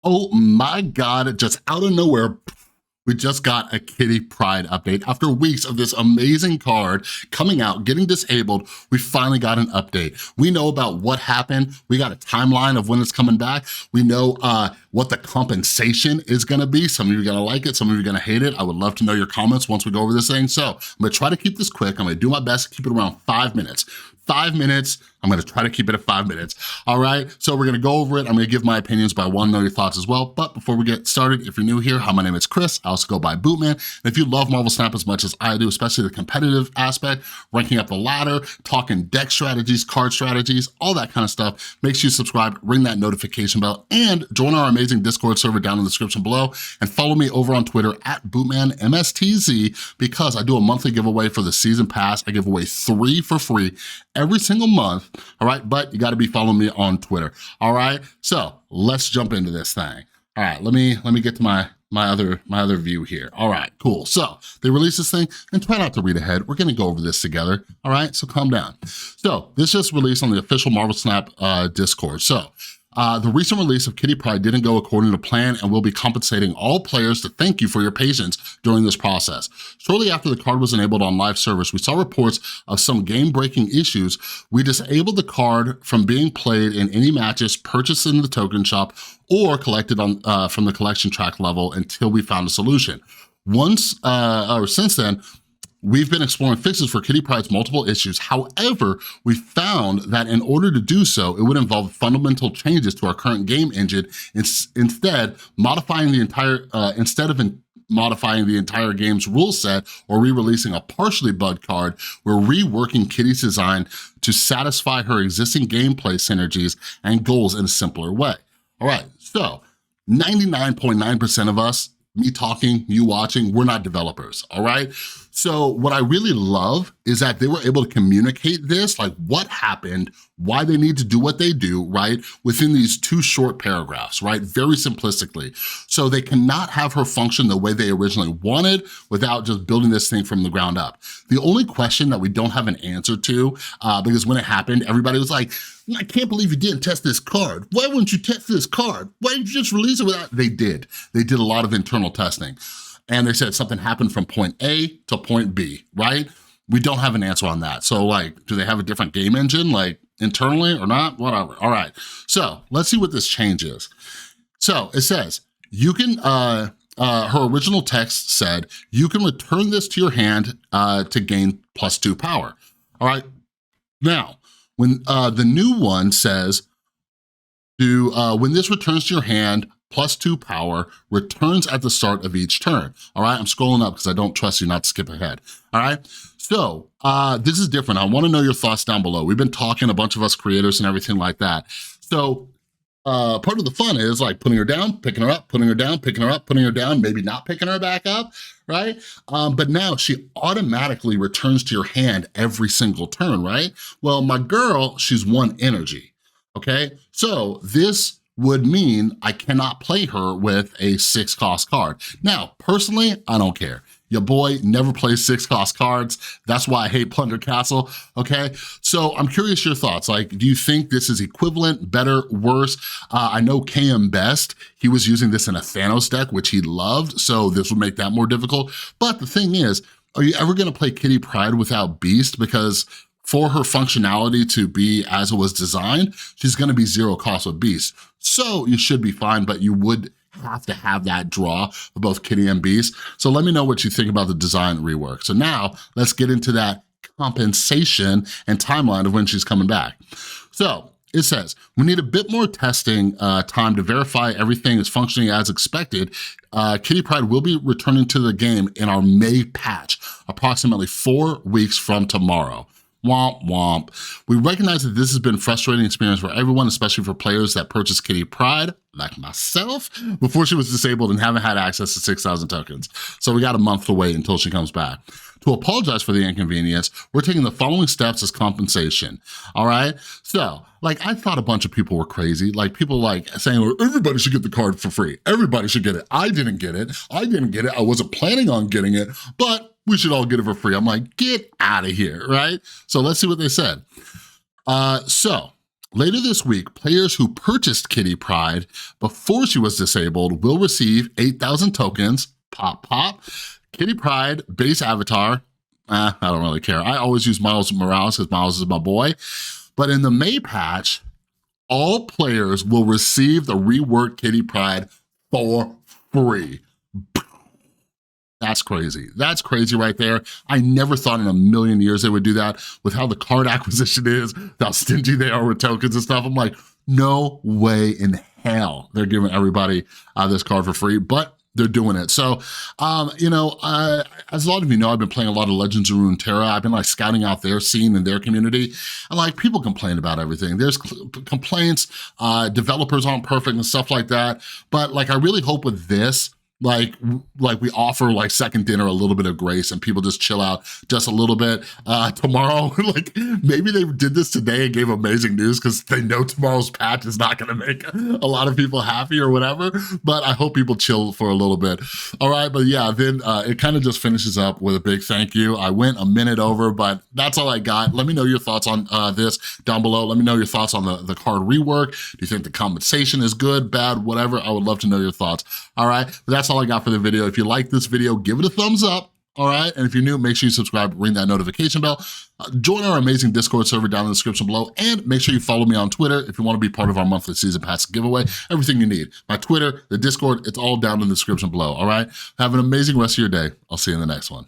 Oh my God, just out of nowhere, we just got a Kitty Pryde update. After weeks of this amazing card coming out, getting disabled, we finally got an update. We know about what happened. We got a timeline of when it's coming back. We know what the compensation is gonna be. Some of you are gonna like it, some of you are gonna hate it. I would love to know your comments once we go over this thing. So I'm gonna try to keep this quick. I'm gonna do my best to keep it around 5 minutes. 5 minutes, I'm gonna try to keep it at 5 minutes, all right? So we're gonna go over it. I'm gonna give my opinions, but I wanna know your thoughts as well. But before we get started, if you're new here, hi, my name is Chris. I also go by Bootman. And if you love Marvel Snap as much as I do, especially the competitive aspect, ranking up the ladder, talking deck strategies, card strategies, all that kind of stuff, make sure you subscribe, ring that notification bell, and join our amazing Discord server down in the description below, and follow me over on Twitter at BootmanMSTZ, because I do a monthly giveaway for the season pass. I give away 3 for free every single month, all right? But you gotta be following me on Twitter, all right? So let's jump into this thing. All right, let me get to my other view here. All right, cool. So they released this thing, and try not to read ahead. We're gonna go over this together, all right? So calm down. So this just released on the official Marvel Snap Discord. So the recent release of Kitty Pryde didn't go according to plan, and will be compensating all players to thank you for your patience during this process. Shortly after the card was enabled on live service, we saw reports of some game-breaking issues. We disabled the card from being played in any matches purchased in the token shop or collected on from the collection track level until we found a solution. Since then, we've been exploring fixes for Kitty Pryde's multiple issues. However, we found that in order to do so, it would involve fundamental changes to our current game engine. Instead modifying the entire game's rule set or re-releasing a partially bugged card, we're reworking Kitty's design to satisfy her existing gameplay synergies and goals in a simpler way. All right, so 99.9% of us, me talking, you watching, we're not developers, all right? So what I really love is that they were able to communicate this, like what happened, why they need to do what they do, right? Within these 2 short paragraphs, right? Very simplistically. So they cannot have her function the way they originally wanted without just building this thing from the ground up. The only question that we don't have an answer to, because when it happened, everybody was like, I can't believe you didn't test this card. Why wouldn't you test this card? Why didn't you just release it without? They did. They did a lot of internal testing. And they said something happened from point A to point B, right? We don't have an answer on that. So like, do they have a different game engine, like internally or not? Whatever, all right. So let's see what this change is. So it says, you can, her original text said, you can return this to your hand to gain +2 power, all right? Now, when the new one says, when this returns to your hand, +2 power returns at the start of each turn. All right, I'm scrolling up because I don't trust you not to skip ahead. All right, so this is different. I wanna know your thoughts down below. We've been talking, a bunch of us creators and everything like that. So part of the fun is like putting her down, picking her up, putting her down, picking her up, putting her down, maybe not picking her back up, right? But now she automatically returns to your hand every single turn, right? Well, my girl, she's 1 energy, okay? So this would mean I cannot play her with a 6-cost card. Now, personally, I don't care. Your boy never plays 6-cost cards. That's why I hate Plunder Castle, okay? So I'm curious your thoughts. Like, do you think this is equivalent, better, worse? I know KM Best, he was using this in a Thanos deck, which he loved, so this would make that more difficult. But the thing is, are you ever gonna play Kitty Pryde without Beast? Because for her functionality to be as it was designed, she's gonna be 0 cost with Beast. So you should be fine, but you would have to have that draw of both Kitty and Beast. So let me know what you think about the design rework. So now let's get into that compensation and timeline of when she's coming back. So it says, we need a bit more testing time to verify everything is functioning as expected. Kitty Pryde will be returning to the game in our May patch, approximately 4 weeks from tomorrow. Womp womp. We recognize that this has been a frustrating experience for everyone, especially for players that purchased Kitty Pryde, like myself, before she was disabled and haven't had access to 6,000 tokens. So we got a month to wait until she comes back. To apologize for the inconvenience, we're taking the following steps as compensation, all right? So, like, I thought a bunch of people were crazy. Like, people like saying, well, everybody should get the card for free. Everybody should get it. I didn't get it. I didn't get it. I wasn't planning on getting it, but we should all get it for free. I'm like, get out of here, right? So let's see what they said. Later this week, players who purchased Kitty Pryde before she was disabled will receive 8,000 tokens, pop, pop. Kitty Pryde base avatar, I don't really care. I always use Miles Morales because Miles is my boy. But in the May patch, all players will receive the reworked Kitty Pryde for free. That's crazy. That's crazy right there. I never thought in a million years they would do that with how the card acquisition is, how stingy they are with tokens and stuff. I'm like, no way in hell they're giving everybody this card for free, but they're doing it. So, you know, as a lot of you know, I've been playing a lot of Legends of Runeterra. I've been like scouting out their scene in their community, and like people complain about everything. There's complaints, developers aren't perfect and stuff like that. But like, I really hope with this, like we offer like second dinner a little bit of grace and people just chill out just a little bit. Tomorrow, like maybe they did this today and gave amazing news because they know tomorrow's patch is not gonna make a lot of people happy or whatever, but I hope people chill for a little bit. All right, but yeah, then it kind of just finishes up with a big thank you. I went a minute over, but that's all I got. Let me know your thoughts on this down below. Let me know your thoughts on the card rework. Do you think the compensation is good, bad, whatever? I would love to know your thoughts. All right, but that's all I got for the video. If you like this video, give it a thumbs up, all right? And if you're new, make sure you subscribe, ring that notification bell, join our amazing Discord server down in the description below, and make sure you follow me on Twitter if you wanna be part of our monthly season pass giveaway. Everything you need, my Twitter, the Discord, it's all down in the description below, all right? Have an amazing rest of your day. I'll see you in the next one.